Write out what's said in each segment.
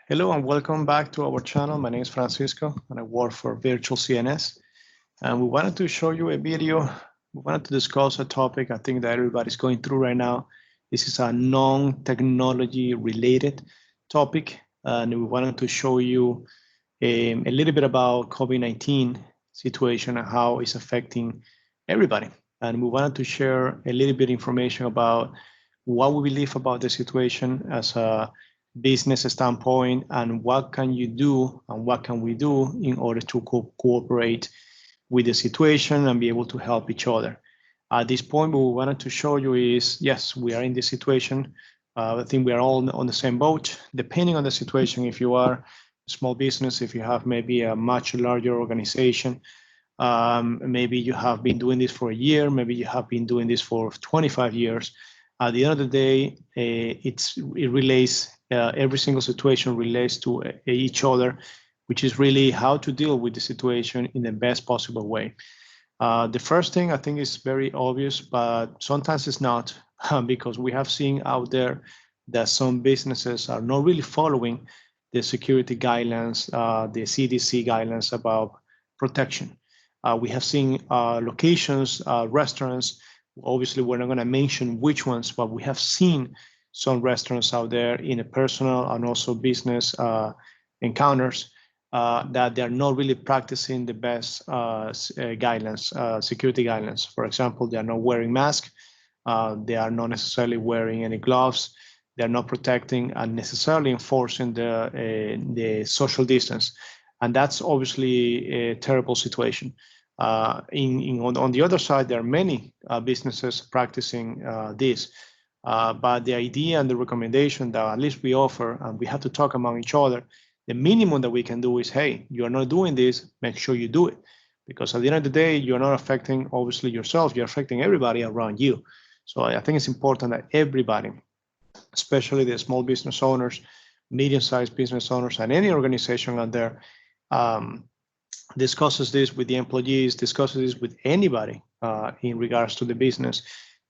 Hello and welcome back to our channel. My name is Francisco and I work for Virtual CNS. And we wanted to show you a video. We wanted to discuss a topic I think that everybody's going through right now. This is a non-technology related topic. And we wanted to show you a little bit about COVID-19 situation and how it's affecting everybody. And we wanted to share a little bit of information about what we believe about the situation as a business standpoint and what can you do and what can we do in order to cooperate with the situation and be able to help each other. At this point, what we wanted to show you is, yes, we are in this situation. I think we are all on the same boat. Depending on the situation, if you are a small business, if you have maybe a much larger organization, maybe you have been doing this for a year, maybe you have been doing this for 25 years. At the end of the day, it relates, every single situation relates to each other, which is really how to deal with the situation in the best possible way. The first thing I think is very obvious, but sometimes it's not, because we have seen out there that some businesses are not really following the security guidelines, the CDC guidelines about protection. We have seen locations, restaurants. Obviously, we're not going to mention which ones, but we have seen some restaurants out there in a personal and also business encounters that they're not really practicing the best guidelines, security guidelines. For example, they are not wearing masks. They are not necessarily wearing any gloves. They're not protecting and necessarily enforcing the social distance. And that's obviously a terrible situation. On the other side, there are many businesses practicing this, but the idea and the recommendation that at least we offer, and we have to talk among each other, the minimum that we can do is, hey, you are not doing this, make sure you do it. Because at the end of the day, you're not affecting, obviously, yourself, you're affecting everybody around you. So I think it's important that everybody, especially the small business owners, medium-sized business owners, and any organization out there, discusses this with the employees, discusses this with anybody in regards to the business,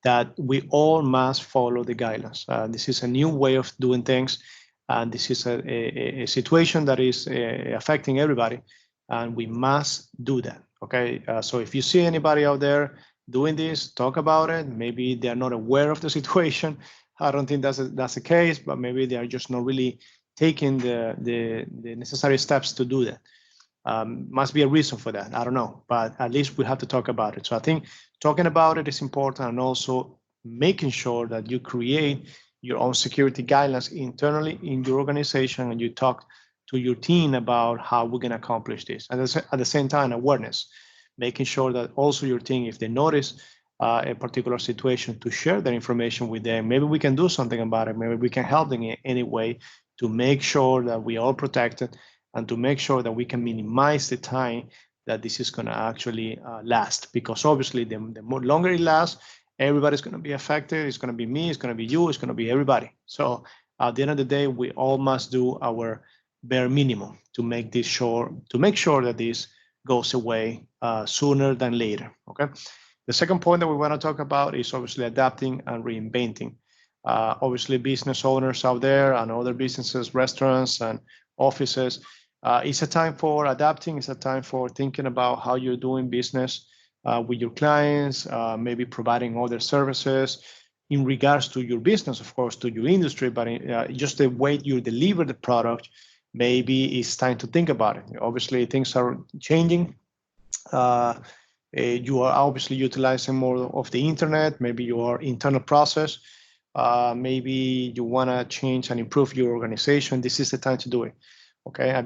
that we all must follow the guidelines. This is a new way of doing things, and this is a situation that is affecting everybody, and we must do that, okay? So if you see anybody out there doing this, talk about it. Maybe they're not aware of the situation. I don't think that's the case, but maybe they are just not really taking the necessary steps to do that. Must be a reason for that. I don't know, but at least we have to talk about it. So I think talking about it is important, and also making sure that you create your own security guidelines internally in your organization, and you talk to your team about how we're going to accomplish this. And at the same time, awareness, making sure that also your team, if they notice a particular situation, to share that information with them. Maybe we can do something about it. Maybe we can help them in any way to make sure that we are all protected, and to make sure that we can minimize the time that this is going to actually last. Because obviously, the more longer it lasts, everybody's going to be affected. It's going to be me, it's going to be you, it's going to be everybody. So at the end of the day, we all must do our bare minimum to make this sure, to make sure that this goes away sooner than later, okay? The second point that we want to talk about is obviously adapting and reinventing. Obviously, business owners out there and other businesses, restaurants and offices, it's a time for adapting. It's a time for thinking about how you're doing business with your clients, maybe providing other services in regards to your business, of course, to your industry, but just the way you deliver the product, maybe it's time to think about it. Obviously, things are changing. You are obviously utilizing more of the internet, maybe your internal process. Maybe you want to change and improve your organization. This is the time to do it. Okay,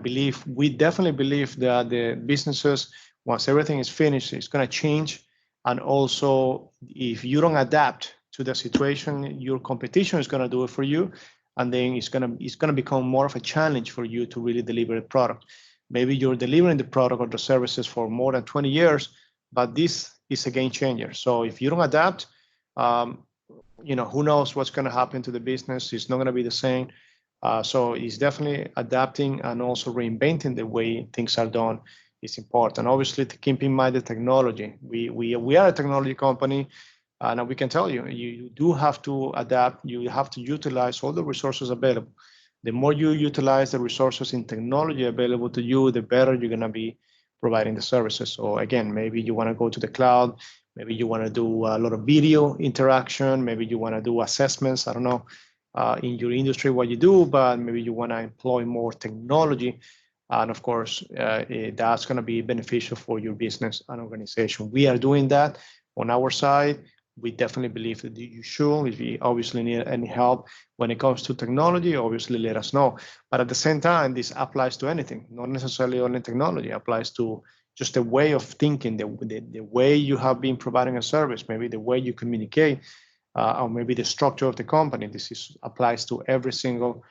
we definitely believe that the businesses, once everything is finished, it's going to change. And also, if you don't adapt to the situation, your competition is going to do it for you, and then it's going to become more of a challenge for you to really deliver a product. Maybe you're delivering the product or the services for more than 20 years, but this is a game changer. So if you don't adapt, who knows what's going to happen to the business? It's not going to be the same. So it's definitely adapting and also reinventing the way things are done is important. Obviously, to keep in mind the technology. We are a technology company, and we can tell you, you do have to adapt. You have to utilize all the resources available. The more you utilize the resources in technology available to you, the better you're going to be providing the services. So again, maybe you want to go to the cloud, maybe you want to do a lot of video interaction, maybe you want to do assessments. I don't know in your industry what you do, but maybe you want to employ more technology. And of course, that's going to be beneficial for your business and organization. We are doing that on our side. We definitely believe that you should. If you obviously need any help when it comes to technology, obviously let us know. But at the same time, this applies to anything, not necessarily only technology. It applies to just the way of thinking, the way you have been providing a service, maybe the way you communicate, or maybe the structure of the company. This applies to every single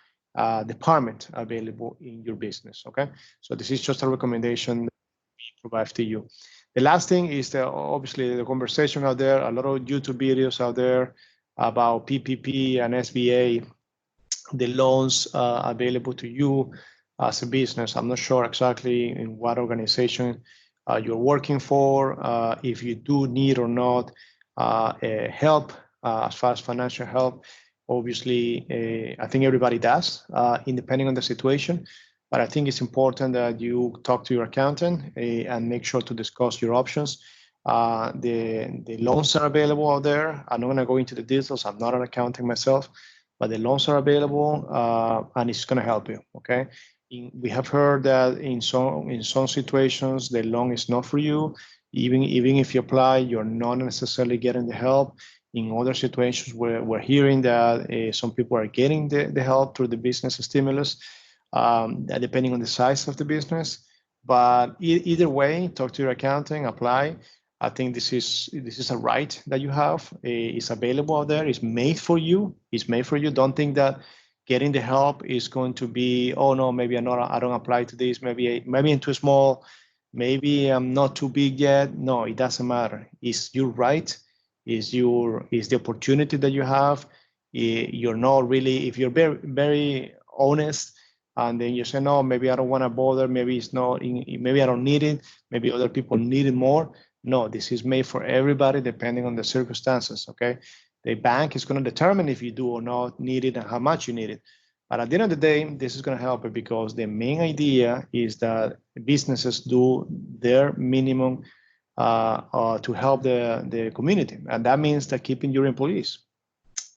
department available in your business. Okay, so this is just a recommendation that we provide to you. The last thing is that obviously the conversation out there, a lot of YouTube videos out there about PPP and SBA, the loans available to you as a business. I'm not sure exactly in what organization you're working for, if you do need or not help as far as financial help. Obviously, I think everybody does, depending on the situation. But I think it's important that you talk to your accountant and make sure to discuss your options. The loans are available out there. I'm not going to go into the details. I'm not an accountant myself, but the loans are available and it's going to help you. Okay. We have heard that in some situations the loan is not for you. Even if you apply, you're not necessarily getting the help. In other situations, we're hearing that some people are getting the help through the business stimulus. Depending on the size of the business, but either way, talk to your accountant, apply. I think this is a right that you have. It's available out there. It's made for you. It's made for you. Don't think that getting the help is going to be, oh no, maybe I don't apply to this. Maybe I'm too small. Maybe I'm not too big yet. No, it doesn't matter. It's your right. It's the opportunity that you have. You're not really, if you're very, very honest, and then you say, no, maybe I don't want to bother. Maybe it's not. Maybe I don't need it. Maybe other people need it more. No, this is made for everybody, depending on the circumstances. Okay, the bank is going to determine if you do or not need it and how much you need it. But at the end of the day, this is going to help it because the main idea is that businesses do their minimum to help the community, and that means that keeping your employees.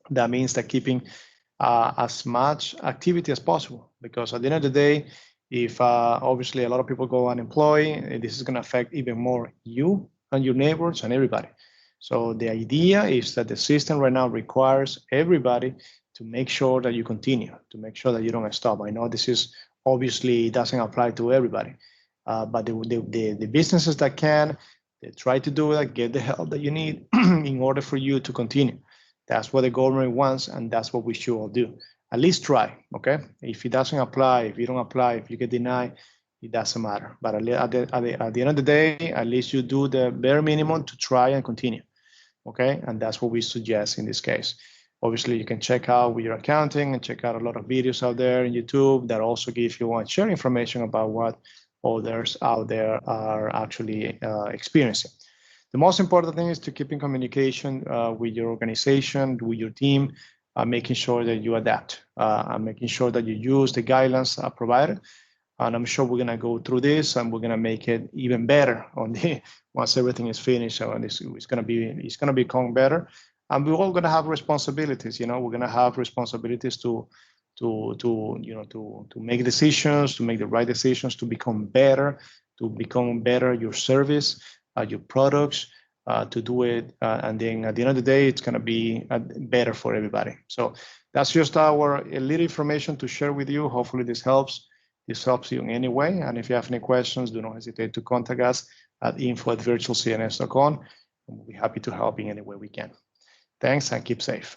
That means that keeping as much activity as possible, because at the end of the day, if obviously a lot of people go unemployed, this is going to affect even more you and your neighbors and everybody. So the idea is that the system right now requires everybody to make sure that you continue, to make sure that you don't stop. I know this is obviously doesn't apply to everybody, but the businesses that can, they try to do it, get the help that you need in order for you to continue. That's what the government wants, and that's what we should all do. At least try, okay? If it doesn't apply, if you don't apply, if you get denied, it doesn't matter. But at the end of the day, at least you do the bare minimum to try and continue, okay? And that's what we suggest in this case. Obviously, you can check out with your accounting and check out a lot of videos out there in YouTube that also give you and share information about what others out there are actually experiencing. The most important thing is to keep in communication with your organization, with your team, making sure that you adapt, and making sure that you use the guidelines provided. And I'm sure we're going to go through this, and we're going to make it even better once everything is finished. So it's going to become better, and we're all going to have responsibilities. We're going to have responsibilities to make decisions, to make the right decisions, to become better your service, your products, to do it, and then at the end of the day, it's going to be better for everybody. So that's just a little information to share with you. Hopefully this helps you in any way. And if you have any questions, do not hesitate to contact us at info@virtualcns.com. We'll be happy to help in any way we can. Thanks, and keep safe.